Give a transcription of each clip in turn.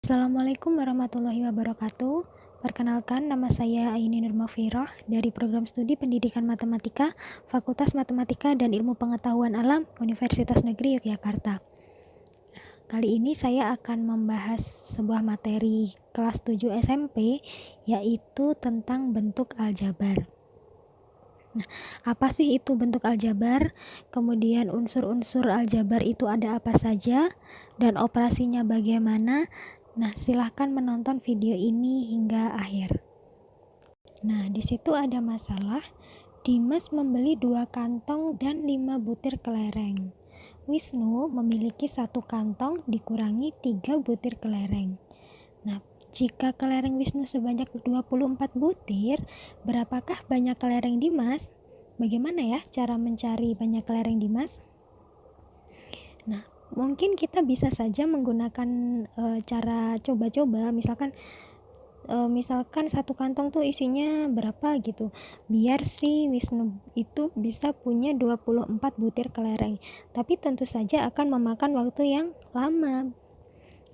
Assalamualaikum warahmatullahi wabarakatuh. Perkenalkan, nama saya Aini Nurmafirah dari Program Studi Pendidikan Matematika, Fakultas Matematika dan Ilmu Pengetahuan Alam, Universitas Negeri Yogyakarta. Kali ini saya akan membahas sebuah materi kelas 7 SMP, yaitu tentang bentuk aljabar. Nah, apa sih itu bentuk aljabar? Kemudian unsur-unsur aljabar itu ada apa saja? Dan operasinya bagaimana? Nah, silahkan menonton video ini hingga akhir. Nah, di situ ada masalah. Dimas membeli 2 kantong dan 5 butir kelereng. Wisnu memiliki 1 kantong dikurangi 3 butir kelereng. Nah, jika kelereng Wisnu sebanyak 24 butir, berapakah banyak kelereng Dimas? Bagaimana ya cara mencari banyak kelereng Dimas? Nah, mungkin kita bisa saja menggunakan cara coba-coba, misalkan 1 kantong tuh isinya berapa gitu, biar si Wisnu itu bisa punya 24 butir kelereng, tapi tentu saja akan memakan waktu yang lama.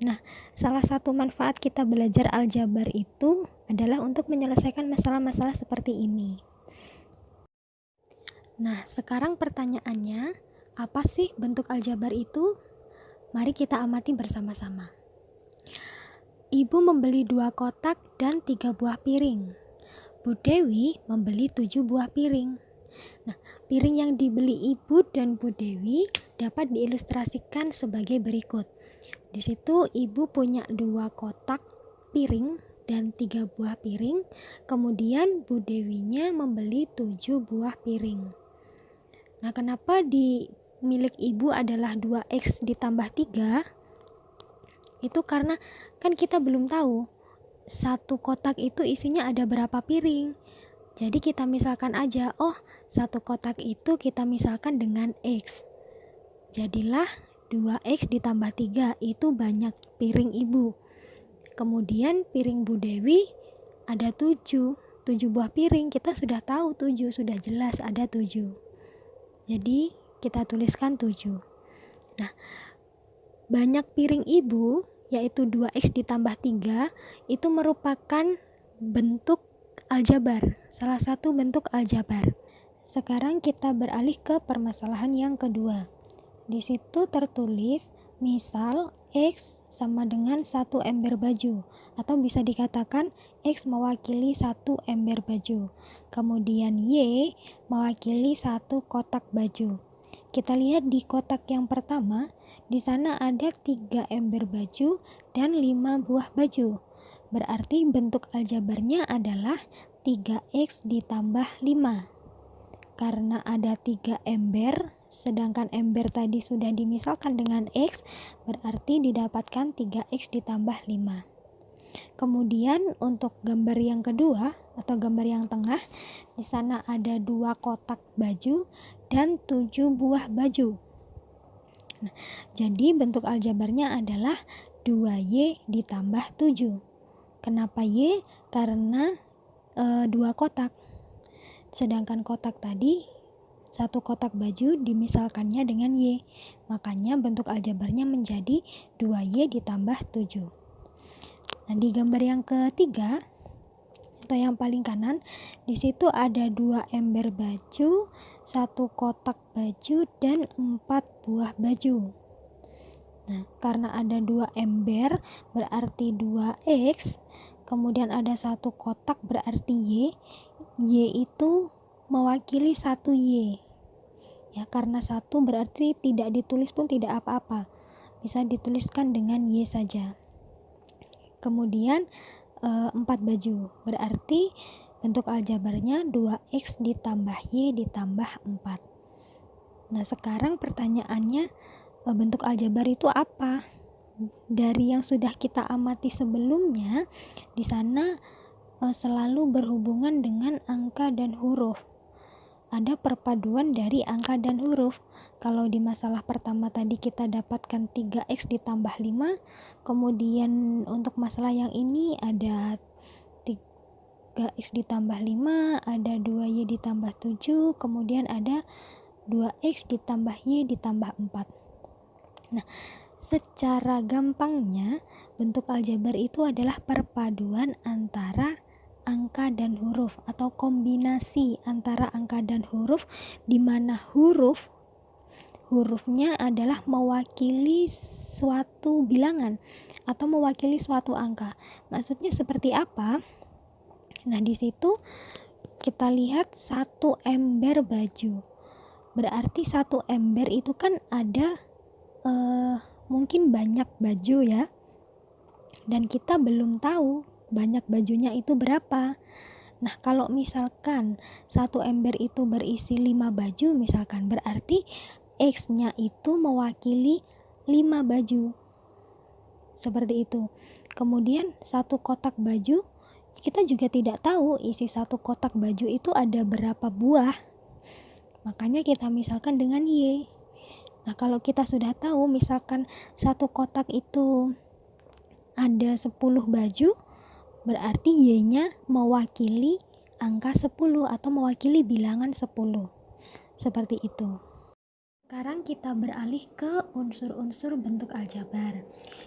Nah, salah satu manfaat kita belajar aljabar itu adalah untuk menyelesaikan masalah-masalah seperti ini. Nah, sekarang pertanyaannya, apa sih bentuk aljabar itu? Mari kita amati bersama-sama. Ibu membeli 2 kotak dan 3 buah piring. Bu Dewi membeli 7 buah piring. Nah, piring yang dibeli Ibu dan Bu Dewi dapat diilustrasikan sebagai berikut. Di situ Ibu punya 2 kotak piring dan 3 buah piring. Kemudian Bu Dewinya membeli 7 buah piring. Nah, kenapa di milik Ibu adalah 2X ditambah 3? Itu karena kan kita belum tahu 1 kotak itu isinya ada berapa piring. Jadi kita misalkan aja, 1 kotak itu kita misalkan dengan X. Jadilah 2X ditambah 3 itu banyak piring Ibu. Kemudian piring Bu Dewi ada 7 buah piring. Kita sudah tahu 7, sudah jelas ada 7. Jadi kita tuliskan 7. Nah, banyak piring Ibu yaitu 2X ditambah 3 itu merupakan bentuk aljabar, salah satu bentuk aljabar. Sekarang kita beralih ke permasalahan yang kedua. Di situ tertulis, misal X sama dengan 1 ember baju, atau bisa dikatakan X mewakili 1 ember baju. Kemudian Y mewakili 1 kotak baju. Kita lihat di kotak yang pertama, di sana ada 3 ember baju dan 5 buah baju. Berarti bentuk aljabarnya adalah 3X ditambah 5. Karena ada 3 ember, sedangkan ember tadi sudah dimisalkan dengan X, berarti didapatkan 3X ditambah 5. Kemudian untuk gambar yang kedua atau gambar yang tengah, di sana ada 2 kotak baju dan 7 buah baju. Nah, jadi bentuk aljabarnya adalah 2Y ditambah 7. Kenapa Y? Karena 2 kotak. Sedangkan kotak tadi 1 kotak baju dimisalkannya dengan Y. Makanya bentuk aljabarnya menjadi 2Y ditambah 7. Nah, di gambar yang ketiga atau yang paling kanan, di situ ada 2 ember baju, 1 kotak baju dan 4 buah baju. Nah, karena ada 2 ember berarti 2X, kemudian ada 1 kotak berarti Y. Y itu mewakili 1Y. Ya, karena 1 berarti tidak ditulis pun tidak apa-apa. Bisa dituliskan dengan Y saja. Kemudian 4 baju. Berarti bentuk aljabarnya 2X ditambah Y ditambah 4. Nah, sekarang pertanyaannya, bentuk aljabar itu apa? Dari yang sudah kita amati sebelumnya, di sana selalu berhubungan dengan angka dan huruf. Ada perpaduan dari angka dan huruf. Kalau di masalah pertama tadi kita dapatkan 3X ditambah 5, kemudian untuk masalah yang ini ada 3X ditambah 5, ada 2Y ditambah 7, kemudian ada 2X ditambah Y ditambah 4. Nah, Secara gampangnya, bentuk aljabar itu adalah perpaduan antara angka dan huruf atau kombinasi antara angka dan huruf, di mana hurufnya adalah mewakili suatu bilangan atau mewakili suatu angka. Maksudnya seperti apa? Nah, di situ kita lihat satu ember baju. Berarti satu ember itu kan ada mungkin banyak baju ya. Dan kita belum tahu banyak bajunya itu berapa. Nah, kalau misalkan satu ember itu berisi 5 baju misalkan, berarti X-nya itu mewakili 5 baju. Seperti itu. Kemudian satu kotak baju, kita juga tidak tahu isi satu kotak baju itu ada berapa buah. Makanya kita misalkan dengan Y. Nah, kalau kita sudah tahu misalkan satu kotak itu ada 10 baju, berarti Y-nya mewakili angka 10 atau mewakili bilangan 10. Seperti itu. Sekarang kita beralih ke unsur-unsur bentuk aljabar.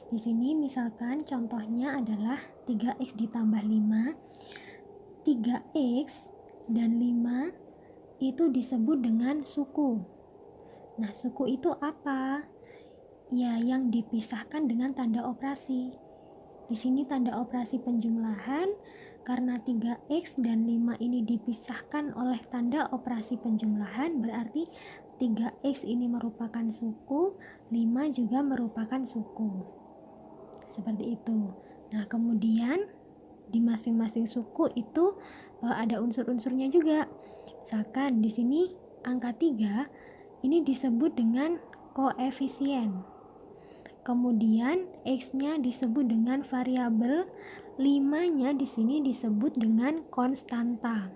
Di sini misalkan contohnya adalah 3x ditambah 5. 3x dan 5 itu disebut dengan suku. Nah, suku itu apa? Ya, yang dipisahkan dengan tanda operasi. Di sini tanda operasi penjumlahan, karena 3x dan 5 ini dipisahkan oleh tanda operasi penjumlahan, berarti 3x ini merupakan suku, 5 juga merupakan suku. Seperti itu. Nah, kemudian di masing-masing suku itu ada unsur-unsurnya juga. Misalkan di sini angka 3 ini disebut dengan koefisien. Kemudian X-nya disebut dengan variabel, 5-nya di sini disebut dengan konstanta.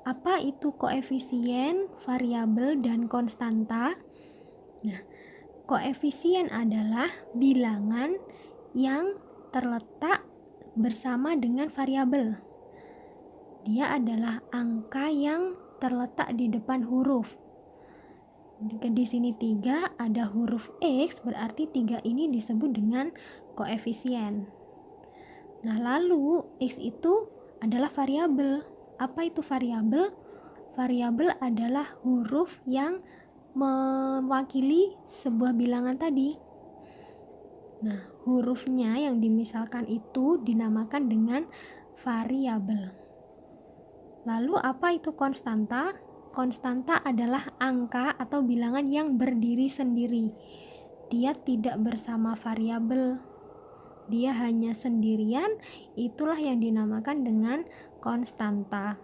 Apa itu koefisien, variabel, dan konstanta? Nah, koefisien adalah bilangan yang terletak bersama dengan variabel. Dia adalah angka yang terletak di depan huruf. Di sini 3 ada huruf X, berarti 3 ini disebut dengan koefisien. Nah, lalu X itu adalah variabel. Apa itu variabel? Variabel adalah huruf yang mewakili sebuah bilangan tadi. Nah, hurufnya yang dimisalkan itu dinamakan dengan variabel. Lalu apa itu konstanta? Konstanta adalah angka atau bilangan yang berdiri sendiri. Dia tidak bersama variabel. Dia hanya sendirian, itulah yang dinamakan dengan konstanta.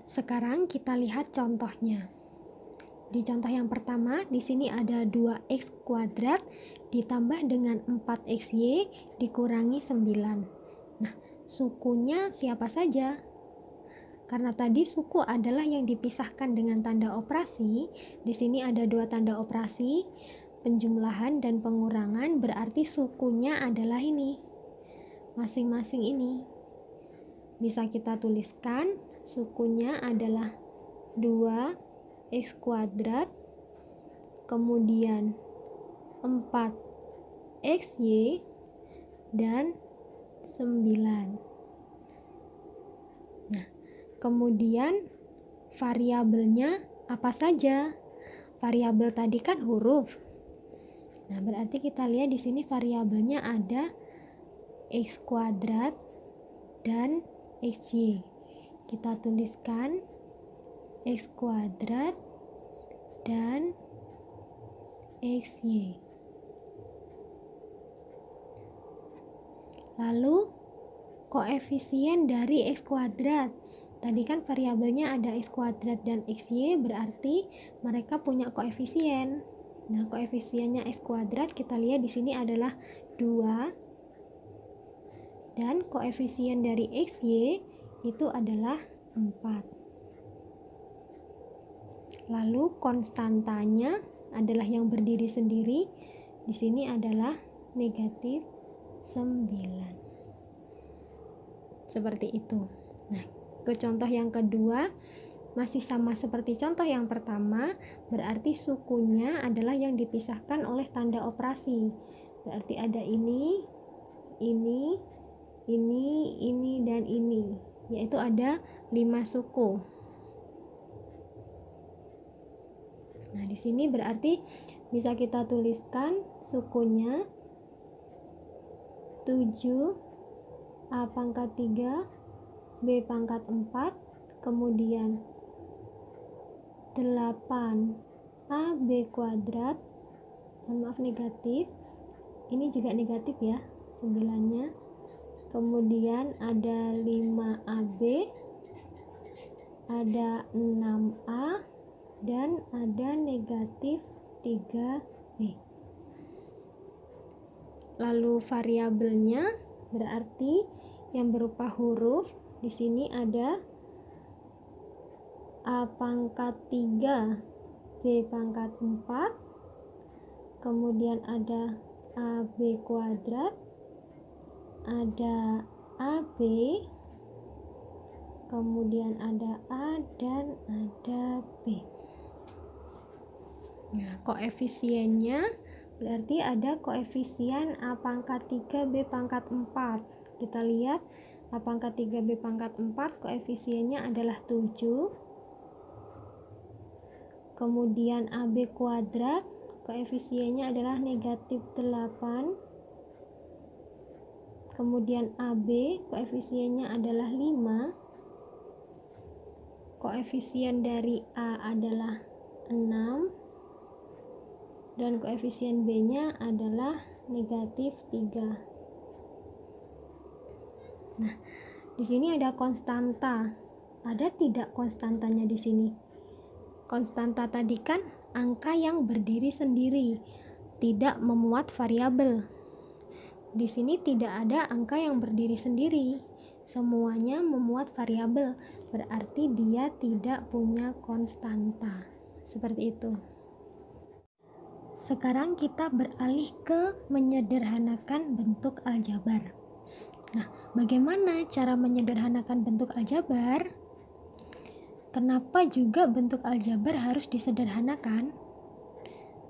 Sekarang kita lihat contohnya. Di contoh yang pertama, di sini ada 2x kuadrat ditambah dengan 4xy dikurangi 9. Nah, sukunya siapa saja? Karena tadi suku adalah yang dipisahkan dengan tanda operasi, di sini ada 2 tanda operasi, penjumlahan dan pengurangan, berarti sukunya adalah ini, masing-masing ini. Bisa kita tuliskan, sukunya adalah 2x kuadrat, kemudian 4xy, dan 9. Nah, kemudian variabelnya apa saja? Variabel tadi kan huruf. Nah, berarti kita lihat di sini variabelnya ada x kuadrat dan xy. Kita tuliskan x kuadrat dan xy. Lalu koefisien dari x kuadrat. Tadi kan variabelnya ada x kuadrat dan xy, berarti mereka punya koefisien. Nah, koefisiennya x kuadrat kita lihat di sini adalah 2, dan koefisien dari xy itu adalah 4. Lalu konstantanya adalah yang berdiri sendiri, di sini adalah negatif 9. Seperti itu. Nah, ke contoh yang kedua, masih sama seperti contoh yang pertama, berarti sukunya adalah yang dipisahkan oleh tanda operasi. Berarti ada ini, dan ini, yaitu ada 5 suku. Nah, di sini berarti bisa kita tuliskan sukunya 7 A pangkat 3 B pangkat 4, kemudian 8 AB kuadrat, maaf negatif, ini juga negatif ya 9-nya, kemudian ada 5AB, ada 6A, dan ada negatif 3B. Lalu variabelnya berarti yang berupa huruf, di sini ada A pangkat 3 B pangkat 4, kemudian ada AB kuadrat, ada AB, kemudian ada A, dan ada B. Nah, koefisiennya berarti ada koefisien A pangkat 3 B pangkat 4. Kita lihat A pangkat 3 B pangkat 4 koefisiennya adalah 7. Kemudian AB kuadrat koefisiennya adalah negatif 8. Kemudian AB koefisiennya adalah 5. Koefisien dari A adalah 6. Dan koefisien B-nya adalah negatif 3. Nah, di sini ada konstanta. Ada tidak konstantanya di sini? Konstanta tadi kan angka yang berdiri sendiri, tidak memuat variabel. Di sini tidak ada angka yang berdiri sendiri. Semuanya memuat variabel, berarti dia tidak punya konstanta. Seperti itu. Sekarang kita beralih ke menyederhanakan bentuk aljabar. Nah, bagaimana cara menyederhanakan bentuk aljabar? Kenapa juga bentuk aljabar harus disederhanakan?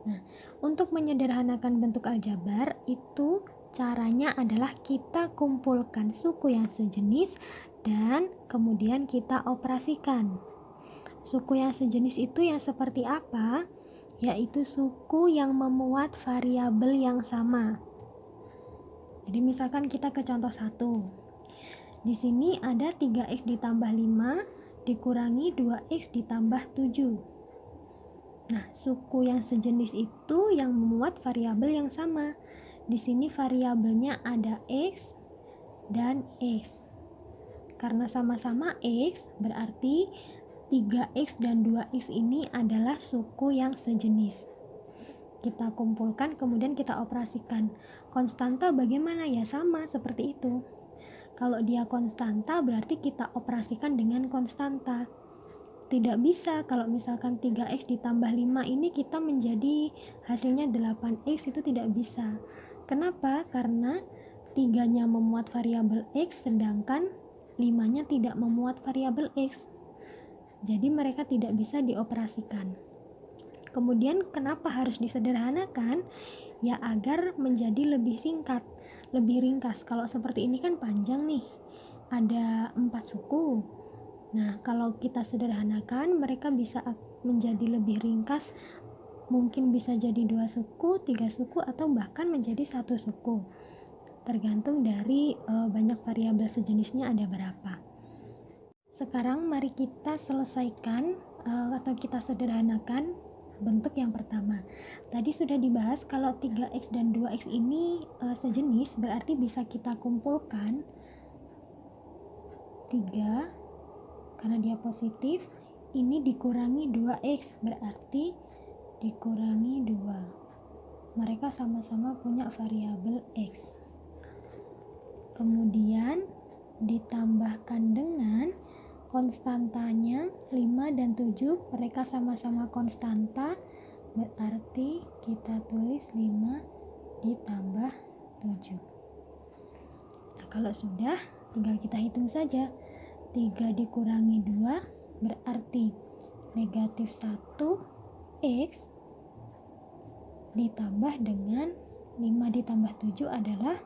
Nah, untuk menyederhanakan bentuk aljabar itu caranya adalah kita kumpulkan suku yang sejenis dan kemudian kita operasikan. Suku yang sejenis itu yang seperti apa? Yaitu suku yang memuat variabel yang sama. Jadi misalkan kita ke contoh 1. Di sini ada 3x ditambah 5 dikurangi 2x ditambah 7. Nah, suku yang sejenis itu yang memuat variabel yang sama. Di sini variabelnya ada x dan x. Karena sama-sama x, berarti 3x dan 2x ini adalah suku yang sejenis. Kita kumpulkan, kemudian kita operasikan. Konstanta bagaimana? Ya sama seperti itu. Kalau dia konstanta, berarti kita operasikan dengan konstanta. Tidak bisa kalau misalkan 3x ditambah 5 ini kita menjadi hasilnya 8x, itu tidak bisa. Kenapa? Karena 3-nya memuat variabel x, sedangkan 5-nya tidak memuat variabel x. Jadi mereka tidak bisa dioperasikan. Kemudian kenapa harus disederhanakan? Ya agar menjadi lebih singkat, lebih ringkas. Kalau seperti ini kan panjang nih, ada 4 suku. Nah, kalau kita sederhanakan, mereka bisa menjadi lebih ringkas. Mungkin bisa jadi 2 suku, 3 suku, atau bahkan menjadi 1 suku. Tergantung dari banyak variabel sejenisnya ada berapa. Sekarang mari kita selesaikan atau kita sederhanakan bentuk yang pertama. Tadi sudah dibahas kalau 3x dan 2x ini sejenis, berarti bisa kita kumpulkan 3 karena dia positif, ini dikurangi 2x, berarti dikurangi 2. Mereka sama-sama punya variabel x. Kemudian ditambahkan dengan konstantanya 5 dan 7, mereka sama-sama konstanta, berarti kita tulis 5 ditambah 7. Nah, kalau sudah, tinggal kita hitung saja. 3 dikurangi 2 berarti negatif 1x ditambah dengan 5 ditambah 7 adalah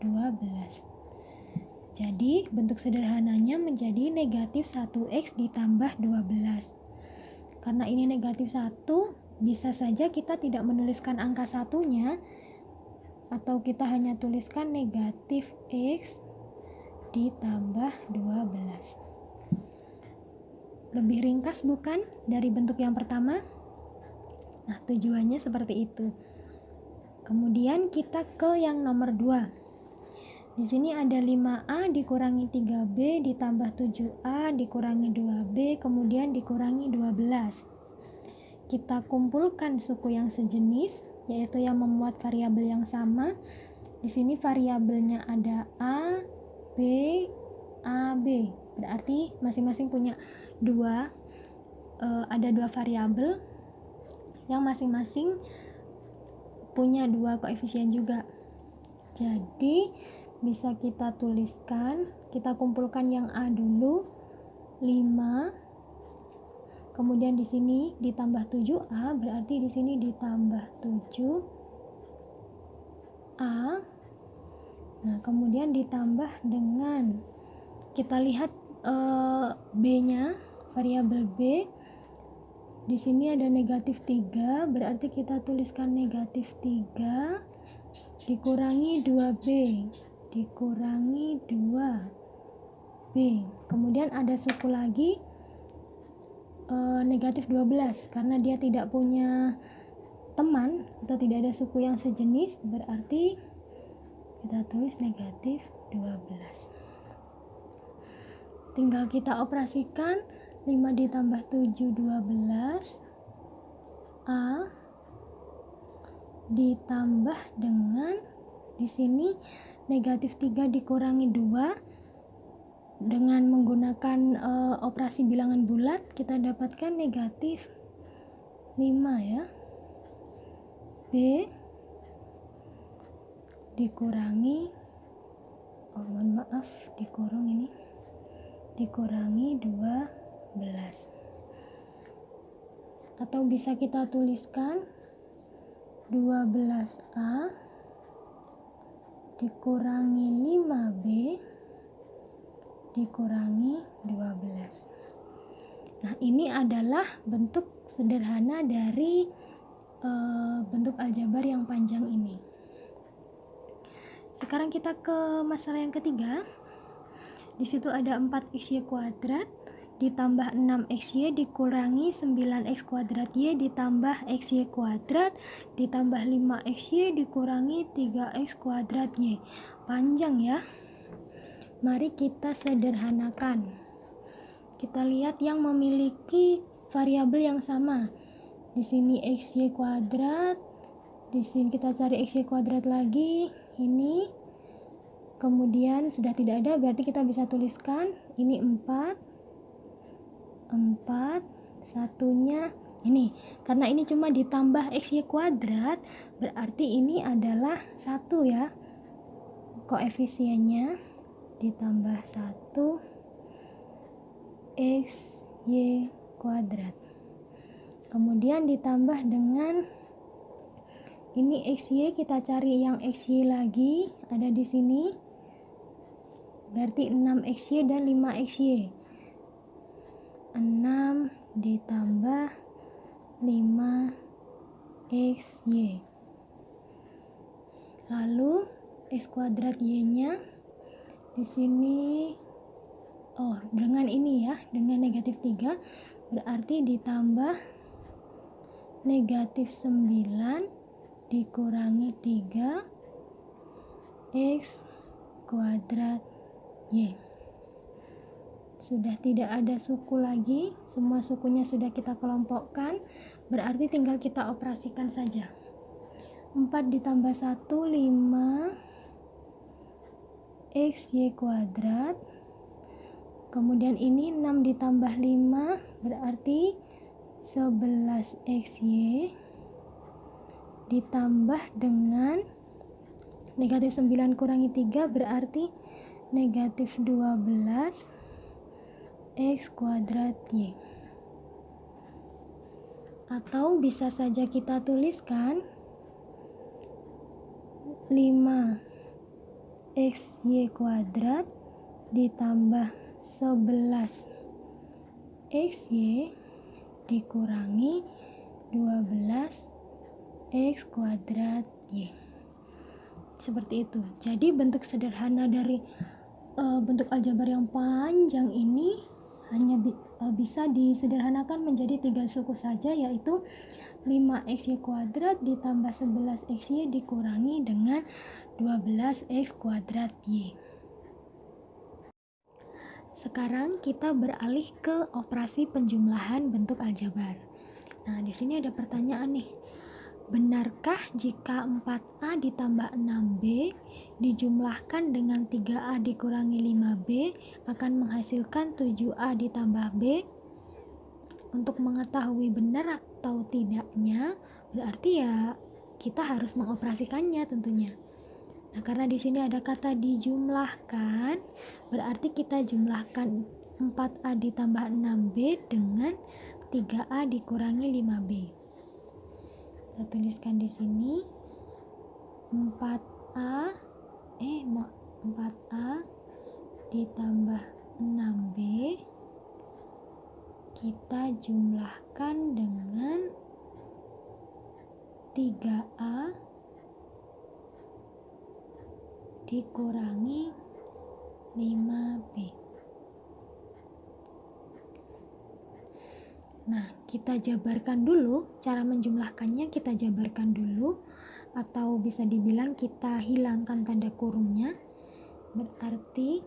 12. Jadi bentuk sederhananya menjadi negatif 1x ditambah 12. Karena ini negatif 1, bisa saja kita tidak menuliskan angka satunya, atau kita hanya tuliskan negatif x ditambah 12. Lebih ringkas bukan dari bentuk yang pertama? Nah, tujuannya seperti itu. Kemudian kita ke yang nomor 2. Di sini ada 5A dikurangi 3B ditambah 7A dikurangi 2B kemudian dikurangi 12. Kita kumpulkan suku yang sejenis, yaitu yang memuat variabel yang sama. Di sini variabelnya ada A, B, AB. Berarti masing-masing punya ada dua variabel yang masing-masing punya 2 koefisien juga. Jadi bisa kita tuliskan, kita kumpulkan yang A dulu, 5. Kemudian di sini ditambah 7A, berarti di sini ditambah 7A. Nah, kemudian ditambah dengan, kita lihat B-nya, variabel B. Di sini ada negatif 3, berarti kita tuliskan negatif 3 dikurangi 2B dikurangi 2B. Kemudian ada suku lagi negatif 12, karena dia tidak punya teman atau tidak ada suku yang sejenis, berarti kita tulis negatif 12. Tinggal kita operasikan, 5 ditambah 7 12 A ditambah dengan, di sini negatif 3 dikurangi 2, dengan menggunakan operasi bilangan bulat kita dapatkan negatif 5 ya. B dikurangi, mohon maaf dikurung ini, dikurangi 12. Atau bisa kita tuliskan 12A dikurangi 5B dikurangi 12. Nah, ini adalah bentuk sederhana dari bentuk aljabar yang panjang ini. Sekarang kita ke masalah yang ketiga. Di situ ada 4xy kuadrat ditambah 6xy dikurangi 9x kuadrat y ditambah xy kuadrat ditambah 5xy dikurangi 3x kuadrat y. Panjang ya. Mari kita sederhanakan. Kita lihat yang memiliki variabel yang sama. Di sini xy kuadrat, di sini kita cari xy kuadrat lagi, ini. Kemudian sudah tidak ada, berarti kita bisa tuliskan ini 4, satunya ini. Karena ini cuma ditambah xy kuadrat, berarti ini adalah 1 ya. Koefisiennya ditambah 1 xy kuadrat. Kemudian ditambah dengan ini xy, kita cari yang xy lagi, ada di sini. Berarti 6xy dan 5xy. 6 ditambah 5xy. Lalu x kuadrat y-nya di sini dengan ini ya, dengan negatif 3, berarti ditambah negatif 9 dikurangi 3 x kuadrat y. Sudah tidak ada suku lagi, semua sukunya sudah kita kelompokkan, berarti tinggal kita operasikan saja. 4 ditambah 1 5 xy kuadrat, kemudian ini 6 ditambah 5 berarti 11xy ditambah dengan negatif 9 kurangi 3 berarti negatif 12 X kuadrat Y. Atau bisa saja kita tuliskan 5XY kuadrat ditambah 11XY dikurangi 12X kuadrat Y. Seperti itu. Jadi bentuk sederhana dari bentuk aljabar yang panjang ini hanya bisa disederhanakan menjadi 3 suku saja, yaitu 5XY kuadrat ditambah 11XY dikurangi dengan 12X kuadrat Y. Sekarang kita beralih ke operasi penjumlahan bentuk aljabar. Nah, di sini ada pertanyaan nih. Benarkah jika 4A ditambah 6B dijumlahkan dengan 3A dikurangi 5B akan menghasilkan 7A ditambah B? Untuk mengetahui benar atau tidaknya, berarti ya kita harus mengoperasikannya tentunya. Nah, karena di sini ada kata dijumlahkan, berarti kita jumlahkan 4A ditambah 6B dengan 3A dikurangi 5B. Kita tuliskan di sini 4A ditambah 6B kita jumlahkan dengan 3A dikurangi 5B. Nah, kita jabarkan dulu, cara menjumlahkannya kita jabarkan dulu, atau bisa dibilang kita hilangkan tanda kurungnya. Berarti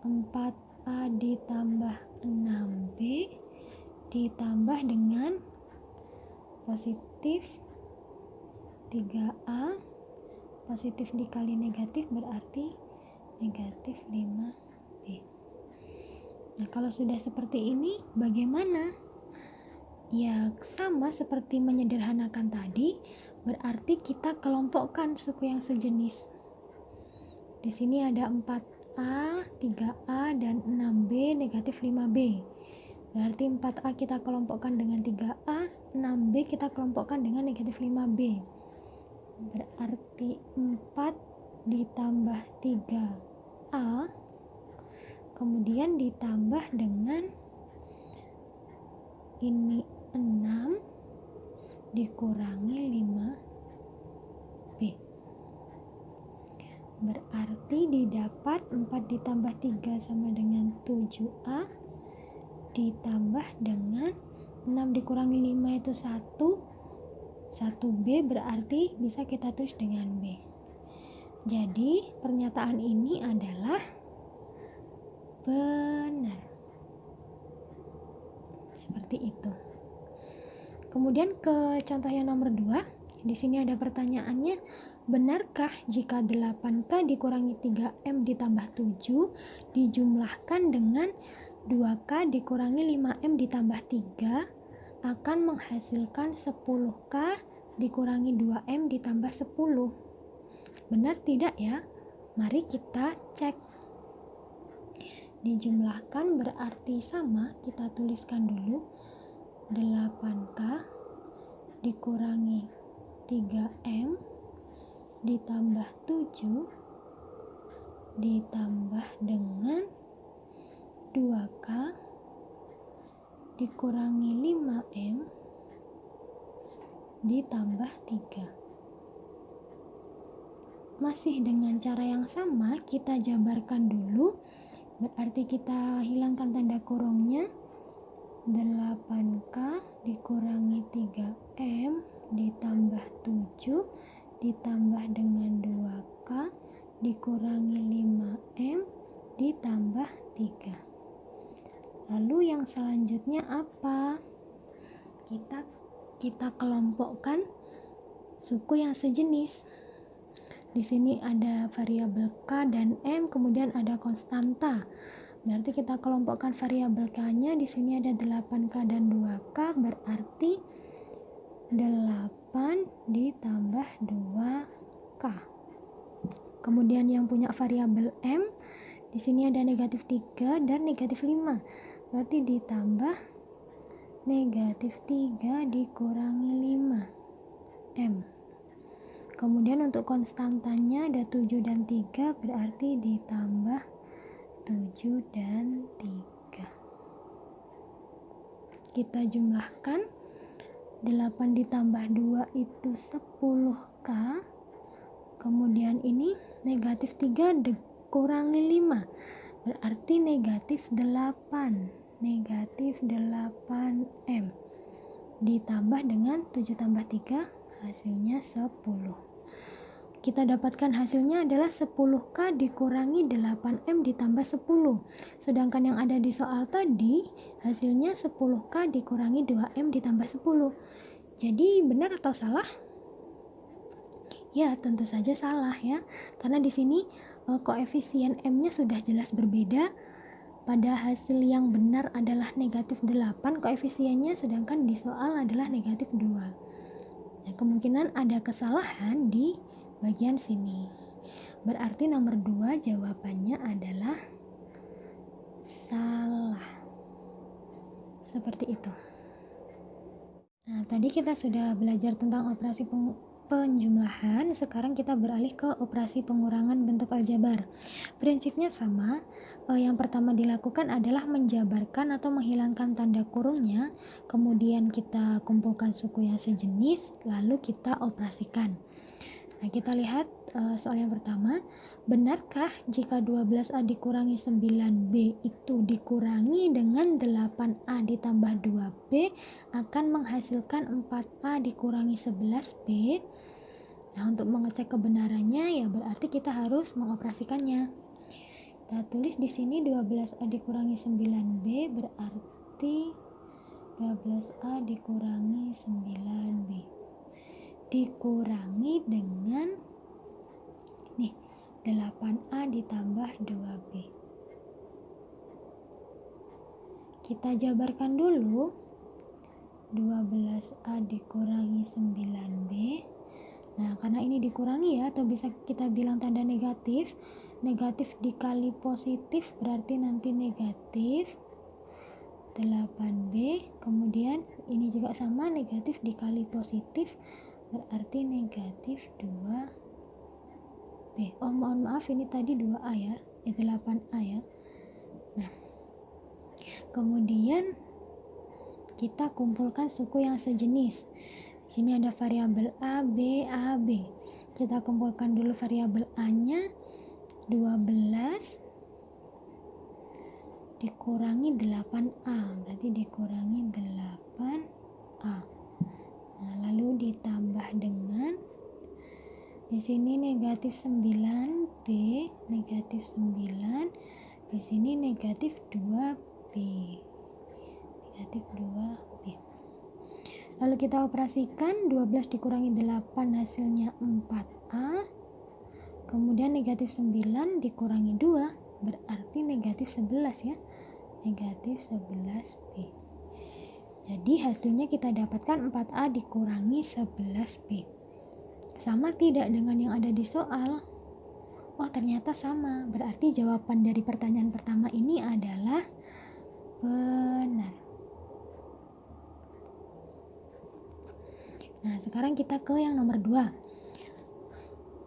4A ditambah 6B ditambah dengan positif 3A, positif dikali negatif berarti negatif 5B. Nah, kalau sudah seperti ini bagaimana? Ya, sama seperti menyederhanakan tadi, berarti kita kelompokkan suku yang sejenis. Di sini ada 4A, 3A, dan 6B negatif 5B. Berarti 4A kita kelompokkan dengan 3A, 6B kita kelompokkan dengan negatif 5B. Berarti 4 ditambah 3A kemudian ditambah dengan ini 6 dikurangi 5B. Berarti didapat 4 ditambah 3 sama dengan 7A ditambah dengan 6 dikurangi 5 itu 1B berarti bisa kita tulis dengan B. Jadi pernyataan ini adalah benar. Seperti itu. Kemudian ke contoh yang nomor 2. Di sini ada pertanyaannya, benarkah jika 8K dikurangi 3M ditambah 7 dijumlahkan dengan 2K dikurangi 5M ditambah 3 akan menghasilkan 10K dikurangi 2M ditambah 10? Benar tidak ya? Mari kita cek. Dijumlahkan berarti sama, kita tuliskan dulu 8K dikurangi 3M ditambah 7 ditambah dengan 2K dikurangi 5M ditambah 3. Masih dengan cara yang sama, kita jabarkan dulu. Berarti kita hilangkan tanda kurungnya. 8K dikurangi 3M ditambah 7 ditambah dengan 2K dikurangi 5M ditambah 3. Lalu yang selanjutnya apa? Kita kelompokkan suku yang sejenis. Di sini ada variabel K dan M, kemudian ada konstanta. Berarti kita kelompokkan variabel K-nya, di sini ada 8K dan 2K, berarti 8 ditambah 2K. Kemudian yang punya variabel M, di Di sini ada negatif 3 dan negatif 5. Berarti ditambah negatif 3 dikurangi 5M. Kemudian untuk konstantanya ada 7 dan 3, berarti ditambah 7 dan 3. Kita jumlahkan, 8 ditambah 2 itu 10K. Kemudian ini negatif 3 dikurangi 5, berarti negatif 8. Negatif 8M. Ditambah dengan 7 tambah 3, hasilnya 10. Kita dapatkan hasilnya adalah 10K dikurangi 8M ditambah 10. Sedangkan yang ada di soal tadi, hasilnya 10K dikurangi 2M ditambah 10. Jadi benar atau salah? Ya, tentu saja salah ya. Karena di sini koefisien M-nya sudah jelas berbeda. Pada hasil yang benar adalah negatif 8 koefisiennya, sedangkan di soal adalah negatif 2. Nah, kemungkinan ada kesalahan di bagian sini. Berarti nomor 2 jawabannya adalah salah. Seperti itu. Nah, tadi kita sudah belajar tentang operasi penjumlahan. Sekarang kita beralih ke operasi pengurangan bentuk aljabar. Prinsipnya sama. Yang pertama dilakukan adalah menjabarkan atau menghilangkan tanda kurungnya. Kemudian kita kumpulkan suku yang sejenis, lalu kita operasikan. Nah, kita lihat soal yang pertama. Benarkah jika 12A dikurangi 9B itu dikurangi dengan 8A ditambah 2B akan menghasilkan 4A dikurangi 11B? Nah, untuk mengecek kebenarannya ya berarti kita harus mengoperasikannya. Kita tulis di sini 12A dikurangi 9B berarti 12A dikurangi 9B. Dikurangi dengan 8A ditambah 2B. Kita jabarkan dulu. 12A dikurangi 9B. Nah, karena ini dikurangi ya, atau bisa kita bilang tanda negatif. Negatif dikali positif berarti nanti negatif 8B. Kemudian ini juga sama, negatif dikali positif berarti negatif 2B. Mohon maaf, ini tadi 2A ya, 8A ya. Nah, kemudian kita kumpulkan suku yang sejenis. Di sini ada variabel A, B, A, B. Kita kumpulkan dulu variabel A-nya, 12 dikurangi 8A, berarti dikurangi 8A. Nah, lalu ditambah dengan di sini negatif 9B, negatif 9, di sini negatif 2B, negatif 2B. Lalu kita operasikan, 12 dikurangi 8 hasilnya 4A, kemudian negatif 9 dikurangi 2 berarti negatif 11 ya, negatif 11B. Jadi hasilnya kita dapatkan 4A dikurangi 11B. Sama tidak dengan yang ada di soal? Oh, ternyata sama. Berarti jawaban dari pertanyaan pertama ini adalah benar. Nah, sekarang kita ke yang nomor 2.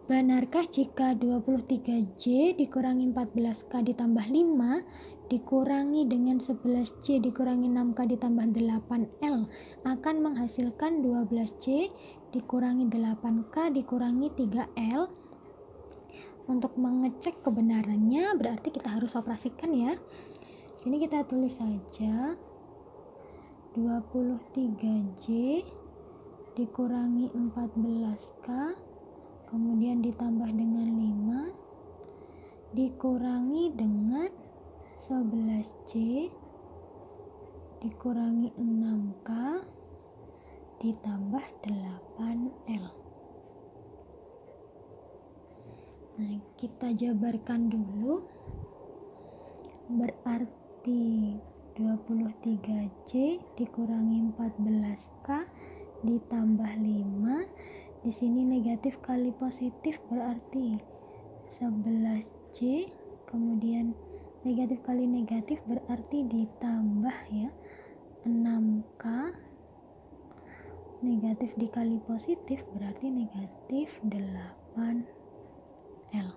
Benarkah jika 23J dikurangi 14K ditambah 5 dikurangi dengan 11C dikurangi 6K ditambah 8L akan menghasilkan 12C dikurangi 8K dikurangi 3L? Untuk mengecek kebenarannya berarti kita harus operasikan ya. Sini kita tulis saja 23J dikurangi 14K kemudian ditambah dengan 5 dikurangi dengan 11C dikurangi 6K ditambah 8L. Nah, kita jabarkan dulu. Berarti 23C dikurangi 14K ditambah 5. Di sini negatif kali positif berarti 11C kemudian negatif kali negatif berarti ditambah ya, 6K, negatif dikali positif berarti negatif 8L.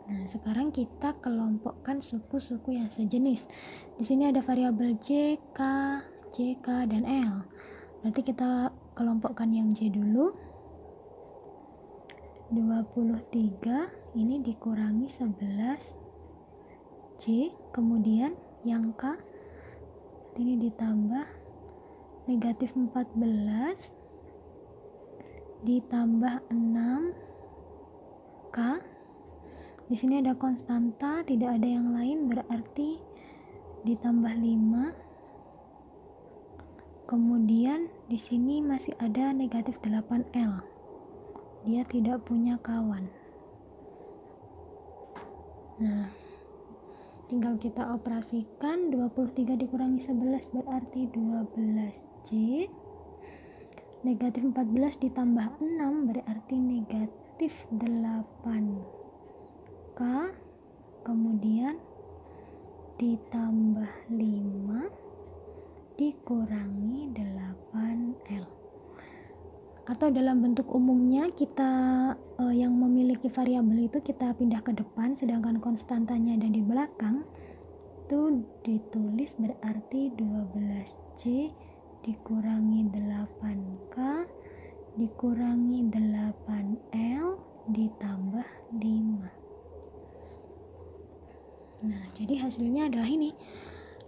Nah, sekarang kita kelompokkan suku-suku yang sejenis. Di sini ada variabel J, K, JK, dan L. Berarti kita kelompokkan yang J dulu. 23 ini dikurangi 11 J, kemudian yang K ini ditambah negatif 14 ditambah 6K. Di sini ada konstanta, tidak ada yang lain, berarti ditambah 5. Kemudian di sini masih ada negatif 8L. Dia tidak punya kawan. Nah, tinggal kita operasikan. 23 dikurangi 11 berarti 12J. Negatif 14 ditambah 6 berarti negatif 8K. Kemudian ditambah 5 dikurangi 8L. Atau dalam bentuk umumnya kita yang memiliki variabel itu kita pindah ke depan, sedangkan konstantanya ada di belakang, itu ditulis berarti 12J dikurangi 8K dikurangi 8L ditambah 5. Nah, jadi hasilnya adalah ini,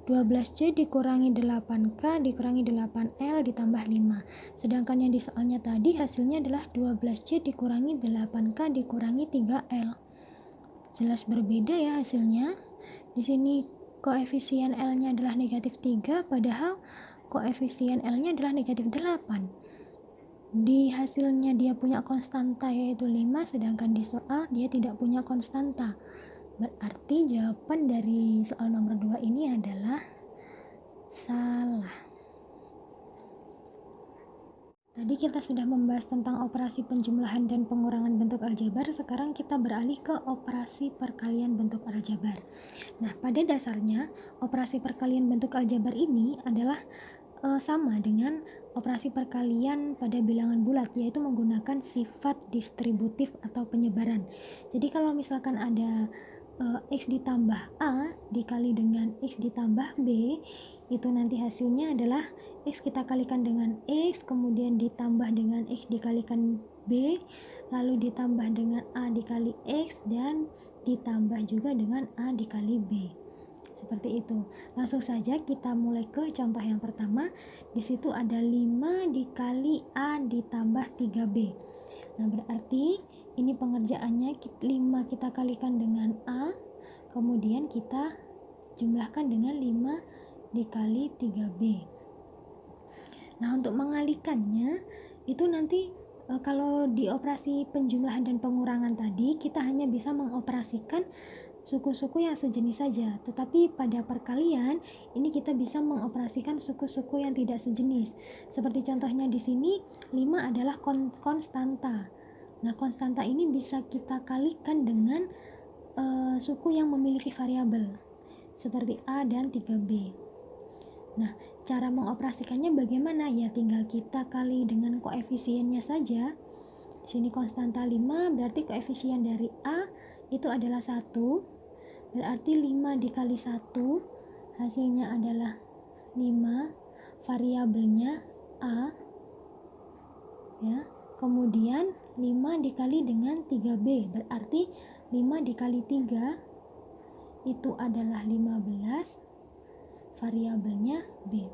12C dikurangi 8K dikurangi 8L ditambah 5. Sedangkan yang di soalnya tadi hasilnya adalah 12C dikurangi 8K dikurangi 3L. Jelas berbeda ya hasilnya. Di sini koefisien L-nya adalah negatif 3, padahal koefisien L-nya adalah negatif 8. Di hasilnya dia punya konstanta yaitu 5, sedangkan di soal dia tidak punya konstanta. Berarti jawaban dari soal nomor 2 ini adalah salah. Tadi kita sudah membahas tentang operasi penjumlahan dan pengurangan bentuk aljabar. Sekarang kita beralih ke operasi perkalian bentuk aljabar. Nah, pada dasarnya operasi perkalian bentuk aljabar ini adalah sama dengan operasi perkalian pada bilangan bulat, yaitu menggunakan sifat distributif atau penyebaran. Jadi kalau misalkan ada X ditambah A dikali dengan X ditambah B, itu nanti hasilnya adalah X kita kalikan dengan X, kemudian ditambah dengan X dikalikan B, lalu ditambah dengan A dikali X, dan ditambah juga dengan A dikali B. Seperti itu. Langsung saja kita mulai ke contoh yang pertama. Di situ ada 5 dikali A ditambah 3B. Nah, berarti ini pengerjaannya 5 kita kalikan dengan A, kemudian kita jumlahkan dengan 5 dikali 3B. Nah, untuk mengalikannya itu nanti kalau di operasi penjumlahan dan pengurangan tadi kita hanya bisa mengoperasikan suku-suku yang sejenis saja, tetapi pada perkalian ini kita bisa mengoperasikan suku-suku yang tidak sejenis. Seperti contohnya di sini 5 adalah konstanta. Nah, konstanta ini bisa kita kalikan dengan suku yang memiliki variabel seperti A dan 3B. Nah, cara mengoperasikannya bagaimana? Ya, tinggal kita kali dengan koefisiennya saja. Di sini konstanta 5 berarti koefisien dari A itu adalah 1. Berarti 5 dikali 1 hasilnya adalah 5. Variabelnya A. Ya. Kemudian 5 dikali dengan 3B berarti 5 dikali 3 itu adalah 15, variabelnya B.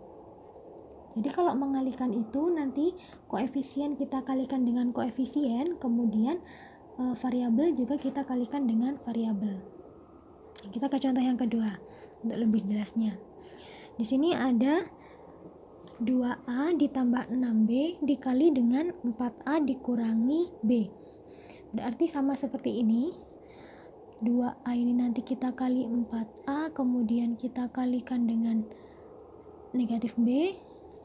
Jadi kalau mengalihkan itu nanti koefisien kita kalikan dengan koefisien, kemudian variabel juga kita kalikan dengan variabel. Kita ke contoh yang kedua untuk lebih jelasnya. Di sini ada 2A ditambah 6B dikali dengan 4A dikurangi B. Berarti sama seperti ini. 2A ini nanti kita kali 4A, kemudian kita kalikan dengan negatif B,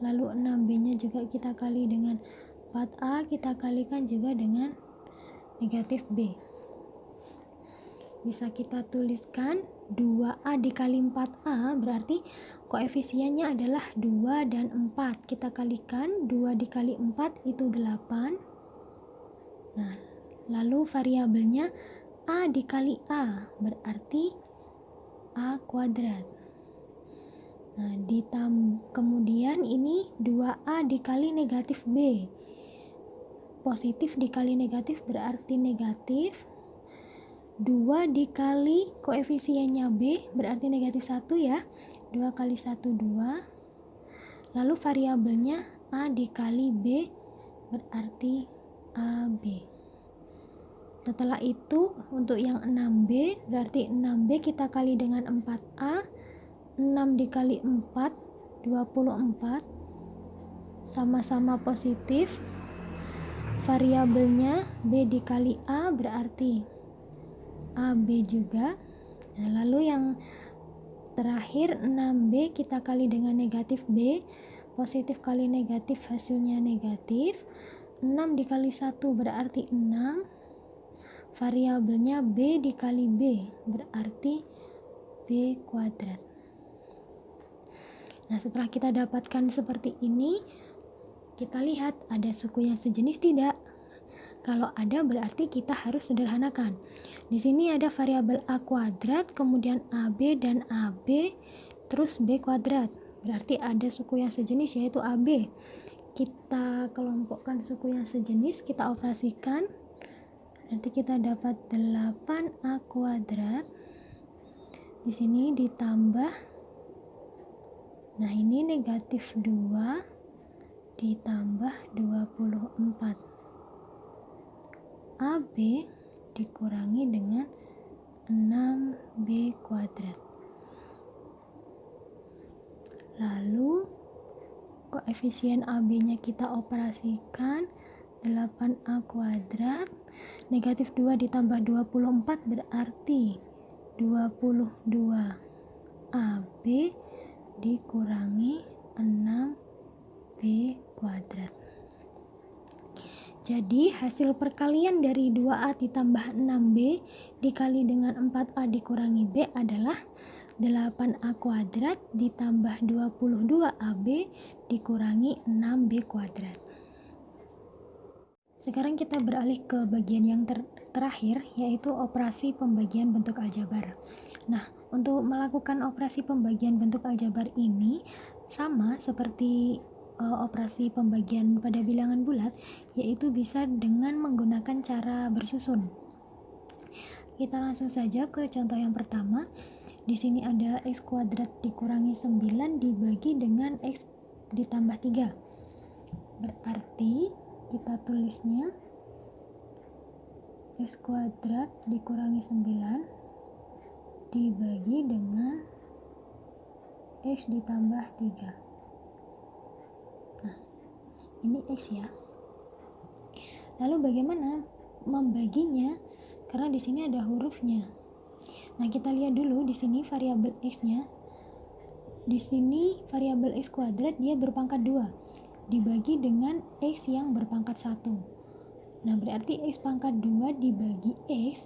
lalu 6B-nya juga kita kali dengan 4A, kita kalikan juga dengan negatif B. bisa kita tuliskan 2A dikali 4A, berarti koefisiennya adalah 2 dan 4. Kita kalikan 2 dikali 4 itu 8. Nah, lalu variabelnya A dikali A, berarti A kuadrat. Nah, kemudian ini 2A dikali negatif B. Positif dikali negatif berarti negatif. 2 dikali koefisiennya B berarti negatif 1 ya. 2 kali 1 2. Lalu variabelnya A dikali B berarti AB. Setelah itu untuk yang 6B berarti 6B kita kali dengan 4A. 6 dikali 4 24, sama-sama positif. Variabelnya B dikali A berarti AB juga. Nah, lalu yang terakhir 6B kita kali dengan negatif B, positif kali negatif hasilnya negatif. 6 dikali 1 berarti 6. Variabelnya B dikali B berarti B kuadrat. Nah, setelah kita dapatkan seperti ini, kita lihat ada suku yang sejenis tidak. Kalau ada berarti kita harus sederhanakan. Di sini ada variabel A kuadrat, kemudian AB dan AB, terus B kuadrat. Berarti ada suku yang sejenis yaitu AB. Kita kelompokkan suku yang sejenis, kita operasikan. Nanti kita dapat 8A kuadrat. Di sini ditambah, nah ini negatif 2 ditambah 24. AB dikurangi dengan 6B kuadrat. Lalu koefisien AB-nya kita operasikan 8A kuadrat. Negatif 2 ditambah 24 berarti 22 AB dikurangi 6B kuadrat. Jadi hasil perkalian dari 2A ditambah 6B dikali dengan 4A dikurangi B adalah 8A kuadrat ditambah 22AB dikurangi 6B kuadrat. Sekarang kita beralih ke bagian yang terakhir, yaitu operasi pembagian bentuk aljabar. Nah, untuk melakukan operasi pembagian bentuk aljabar ini sama seperti operasi pembagian pada bilangan bulat, yaitu bisa dengan menggunakan cara bersusun. Kita langsung saja ke contoh yang pertama. Di sini ada x kuadrat dikurangi 9 dibagi dengan x ditambah 3. Berarti kita tulisnya x kuadrat dikurangi 9 dibagi dengan x ditambah 3. Nah, ini x ya. Lalu bagaimana membaginya? Karena di sini ada hurufnya. Nah, kita lihat dulu di sini variabel x-nya. Di sini variabel x kuadrat dia berpangkat 2 dibagi dengan x yang berpangkat 1. Nah, berarti x pangkat 2 dibagi x.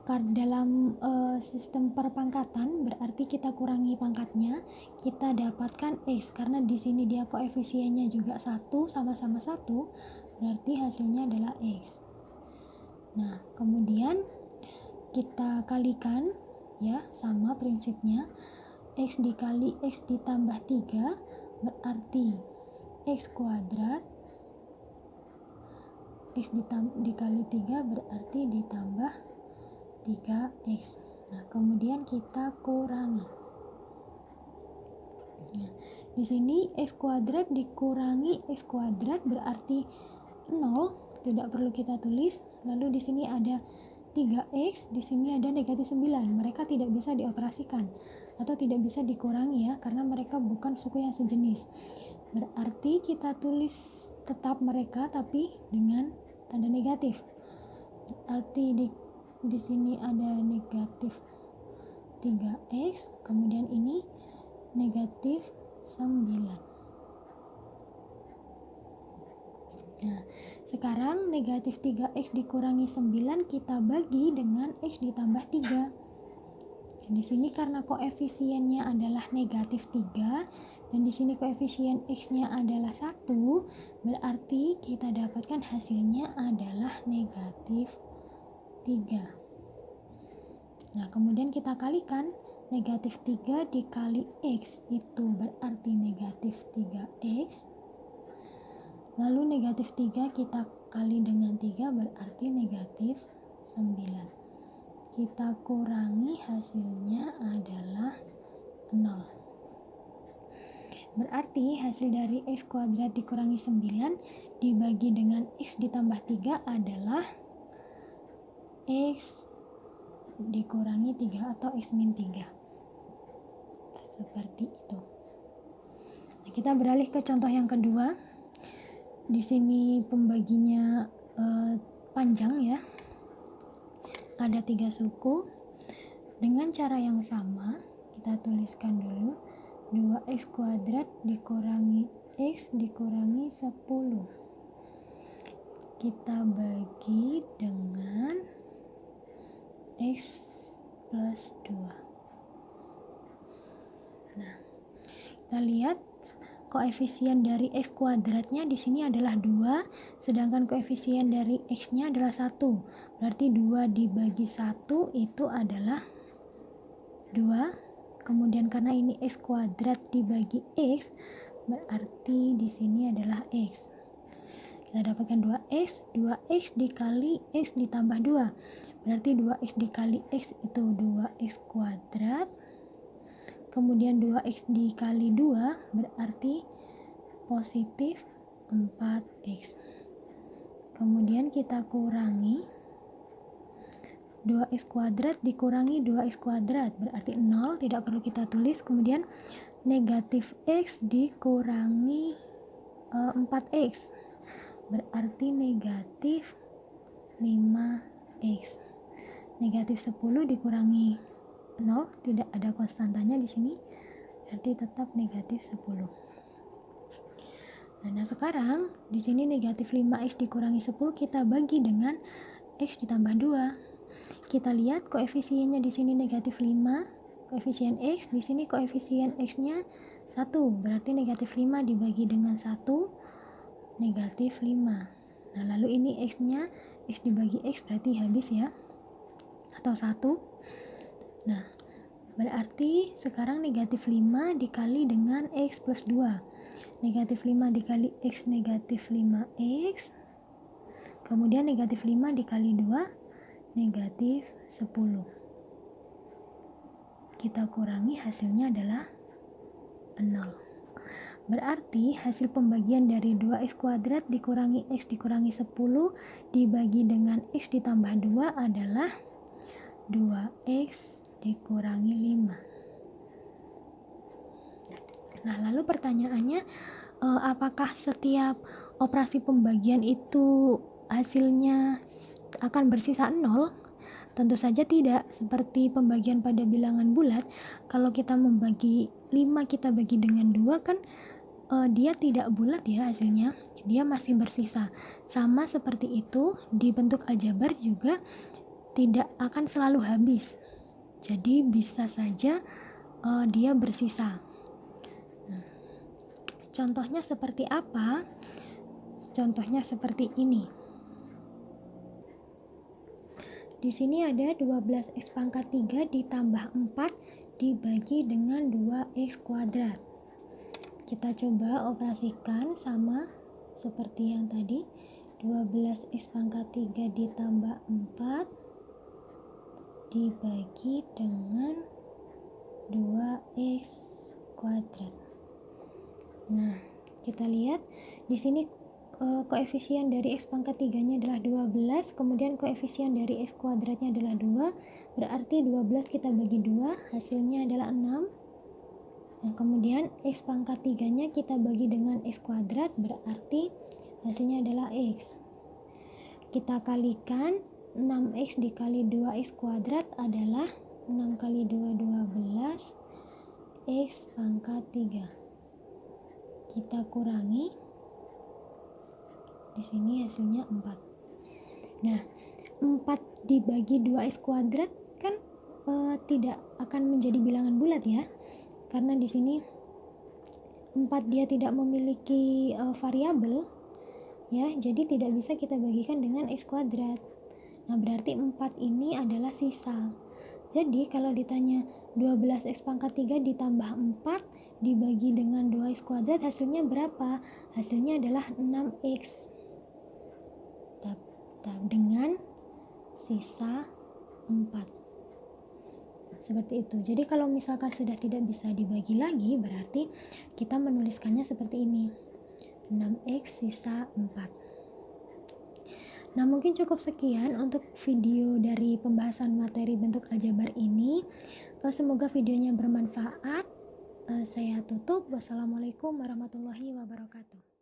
Dalam sistem perpangkatan berarti kita kurangi pangkatnya, kita dapatkan x. Karena di sini dia koefisiennya juga 1, sama-sama 1, berarti hasilnya adalah x. Nah, kemudian kita kalikan ya, sama prinsipnya. X dikali x ditambah 3 berarti x kuadrat, x dikali 3 berarti ditambah 3x. Nah, kemudian kita kurangi. Nah, di sini x kuadrat dikurangi x kuadrat berarti 0, tidak perlu kita tulis. Lalu di sini ada 3x, di sini ada negatif 9. Mereka tidak bisa dioperasikan atau tidak bisa dikurangi ya, karena mereka bukan suku yang sejenis. Berarti kita tulis tetap mereka tapi dengan tanda negatif. Berarti di sini ada negatif 3x, kemudian ini negatif 9. Nah, Sekarang negatif 3x dikurangi 9 kita bagi dengan x ditambah 3. Di sini karena koefisiennya adalah negatif 3 dan di sini koefisien x-nya adalah 1, berarti kita dapatkan hasilnya adalah negatif 3. Nah, kemudian kita kalikan, negatif 3 dikali x itu berarti negatif 3x. Lalu negatif 3 kita kali dengan 3 berarti negatif 9. Kita kurangi, hasilnya adalah 0. Berarti hasil dari x kuadrat dikurangi 9 dibagi dengan x ditambah 3 adalah x dikurangi 3 atau x min 3. Seperti itu. Nah, kita beralih ke contoh yang kedua. Di sini pembaginya panjang ya. Ada 3 suku. Dengan cara yang sama, kita tuliskan dulu 2x kuadrat dikurangi x dikurangi 10. Kita bagi dengan x plus 2. Nah, kita lihat koefisien dari x kuadratnya di sini adalah 2, sedangkan koefisien dari x-nya adalah 1. Berarti 2 dibagi 1 itu adalah 2. Kemudian karena ini x kuadrat dibagi x, berarti di sini adalah x. Kita dapatkan 2x, 2x dikali x ditambah 2. Berarti 2x dikali x itu 2x kuadrat. Kemudian 2x dikali 2 berarti positif 4x. Kemudian kita kurangi 2x kuadrat dikurangi 2x kuadrat berarti 0, tidak perlu kita tulis. Kemudian negatif x dikurangi 4x berarti negatif 5x. Negatif 10 dikurangi 0, tidak ada konstantanya di sini, berarti tetap negatif 10. Nah, sekarang di sini negatif 5x dikurangi 10 kita bagi dengan x ditambah 2. Kita lihat koefisiennya di sini negatif 5, koefisien x, di sini koefisien x-nya 1, berarti negatif 5 dibagi dengan 1, negatif 5. Nah, lalu ini x-nya, x dibagi x berarti habis ya, atau 1. Nah, berarti sekarang negatif 5 dikali dengan x plus 2. Negatif 5 dikali x negatif 5x. Kemudian negatif 5 dikali 2, negatif 10. Kita kurangi, hasilnya adalah 0. Berarti hasil pembagian dari 2x kuadrat dikurangi x dikurangi 10 dibagi dengan x ditambah 2 adalah 2x dikurangi 5. Nah, lalu pertanyaannya, apakah setiap operasi pembagian itu hasilnya akan bersisa 0? Tentu saja tidak. Seperti pembagian pada bilangan bulat, kalau kita membagi 5 kita bagi dengan 2 kan dia tidak bulat ya hasilnya, dia masih bersisa. Sama seperti itu di bentuk aljabar juga tidak akan selalu habis. Jadi bisa saja dia bersisa. Nah, contohnya seperti apa? Contohnya seperti ini. Di sini ada 12x pangkat 3 ditambah 4 dibagi dengan 2x kuadrat. Kita coba operasikan sama seperti yang tadi. 12x pangkat 3 ditambah 4 dibagi dengan 2x kuadrat. Nah, kita lihat di sini koefisien dari x pangkat 3-nya adalah 12, kemudian koefisien dari x kuadratnya adalah 2, berarti 12 kita bagi 2, hasilnya adalah 6. Nah, kemudian x pangkat 3-nya kita bagi dengan x kuadrat, berarti hasilnya adalah x. Kita kalikan, 6x dikali 2x kuadrat adalah 6 kali 2, 12 x pangkat 3. Kita kurangi, Di sini hasilnya 4. Nah, 4 dibagi 2x kuadrat kan tidak akan menjadi bilangan bulat ya. Karena di sini 4 dia tidak memiliki variabel ya, jadi tidak bisa kita bagikan dengan x kuadrat. Nah, berarti 4 ini adalah sisa. Jadi kalau ditanya 12x pangkat 3 ditambah 4 dibagi dengan 2x kuadrat hasilnya berapa? Hasilnya adalah 6x. Dengan sisa 4. Seperti itu. Jadi kalau misalkan sudah tidak bisa dibagi lagi, berarti kita menuliskannya seperti ini. 6x sisa 4. Nah, mungkin cukup sekian untuk video dari pembahasan materi bentuk aljabar ini. Semoga videonya bermanfaat. Saya tutup. Wassalamualaikum warahmatullahi wabarakatuh.